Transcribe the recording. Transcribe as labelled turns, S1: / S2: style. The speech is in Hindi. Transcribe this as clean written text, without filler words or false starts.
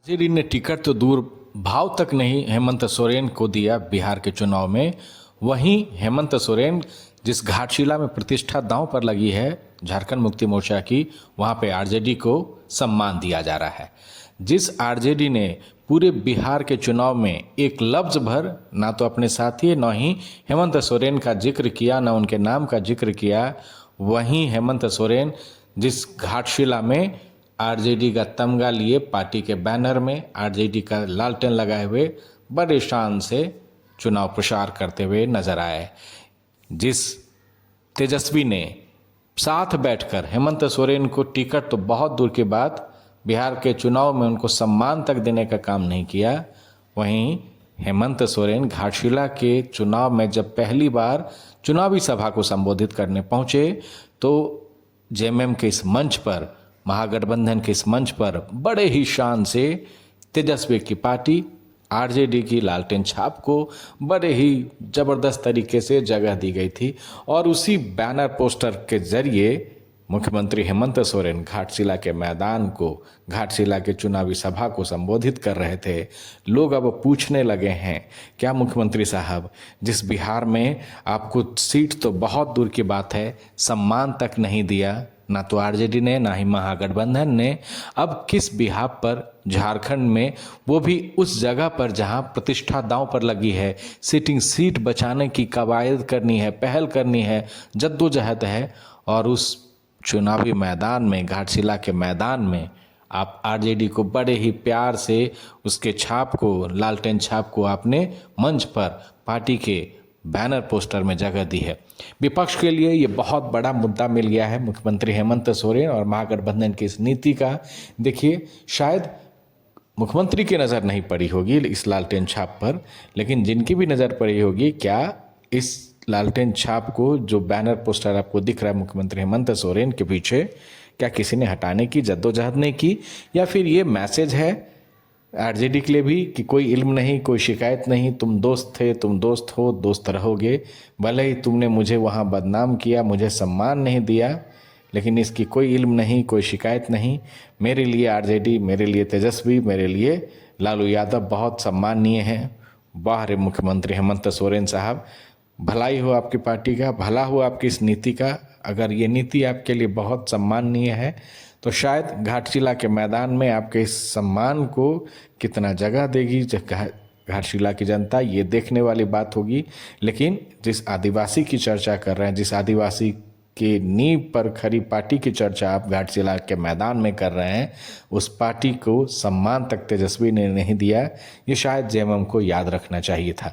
S1: आरजेडी ने टिकट तो दूर भाव तक नहीं हेमंत सोरेन को दिया बिहार के चुनाव में। वहीं हेमंत सोरेन जिस घाटशिला में प्रतिष्ठा दांव पर लगी है झारखंड मुक्ति मोर्चा की, वहां पे आरजेडी को सम्मान दिया जा रहा है। जिस आरजेडी ने पूरे बिहार के चुनाव में एक लफ्ज भर ना तो अपने साथी न ही हेमंत सोरेन का जिक्र किया, न उनके नाम का जिक्र किया, वहीं हेमंत सोरेन जिस घाटशिला में आरजेडी का तमगा लिए पार्टी के बैनर में आरजेडी का लालटेन लगाए हुए बड़े शान से चुनाव प्रचार करते हुए नजर आए। जिस तेजस्वी ने साथ बैठकर हेमंत सोरेन को टिकट तो बहुत दूर की बात बिहार के चुनाव में उनको सम्मान तक देने का काम नहीं किया, वहीं हेमंत सोरेन घाटशिला के चुनाव में जब पहली बार चुनावी सभा को संबोधित करने पहुंचे तो जेएमएम के इस मंच पर, महागठबंधन के इस मंच पर बड़े ही शान से तेजस्वी की पार्टी आरजेडी की लालटेन छाप को बड़े ही जबरदस्त तरीके से जगह दी गई थी। और उसी बैनर पोस्टर के जरिए मुख्यमंत्री हेमंत सोरेन घाटशिला के मैदान को, घाटशिला के चुनावी सभा को संबोधित कर रहे थे। लोग अब पूछने लगे हैं, क्या मुख्यमंत्री साहब, जिस बिहार में आपको सीट तो बहुत दूर की बात है, सम्मान तक नहीं दिया, ना तो आरजेडी ने ना ही महागठबंधन ने, अब किस बिहार पर झारखंड में, वो भी उस जगह पर जहां प्रतिष्ठा दांव पर लगी है, सिटिंग सीट बचाने की कवायद करनी है, पहल करनी है, जद्दोजहद है, और उस चुनावी मैदान में, घाटशिला के मैदान में आप आरजेडी को बड़े ही प्यार से उसके छाप को, लालटेन छाप को आपने मंच पर पार्टी के बैनर पोस्टर में जगह दी है। विपक्ष के लिए ये बहुत बड़ा मुद्दा मिल गया है मुख्यमंत्री हेमंत सोरेन और महागठबंधन की इस नीति का। देखिए, शायद मुख्यमंत्री की नज़र नहीं पड़ी होगी इस लालटेन छाप पर, लेकिन जिनकी भी नज़र पड़ी होगी, क्या इस लालटेन छाप को, जो बैनर पोस्टर आपको दिख रहा है मुख्यमंत्री हेमंत सोरेन के पीछे, क्या किसी ने हटाने की जद्दोजहद नहीं की, या फिर ये मैसेज है आरजेडी के लिए भी कि कोई इल्म नहीं, कोई शिकायत नहीं, तुम दोस्त थे, तुम दोस्त हो, दोस्त रहोगे, भले ही तुमने मुझे वहाँ बदनाम किया, मुझे सम्मान नहीं दिया, लेकिन इसकी कोई इल्म नहीं, कोई शिकायत नहीं। मेरे लिए आरजेडी, मेरे लिए तेजस्वी, मेरे लिए लालू यादव बहुत सम्माननीय हैं। वाह रे मुख्यमंत्री हेमंत सोरेन साहब, भलाई हो आपकी पार्टी का, भला हो आपकी इस नीति का। अगर ये नीति आपके लिए बहुत सम्माननीय है तो शायद घाटशिला के मैदान में आपके इस सम्मान को कितना जगह देगी घाटशिला की जनता, ये देखने वाली बात होगी। लेकिन जिस आदिवासी की चर्चा कर रहे हैं, जिस आदिवासी की नींव पर खड़ी पार्टी की चर्चा आप घाटशिला के मैदान में कर रहे हैं, उस पार्टी को सम्मान तक तेजस्वी ने नहीं दिया। ये शायद जेएमएम को याद रखना चाहिए था।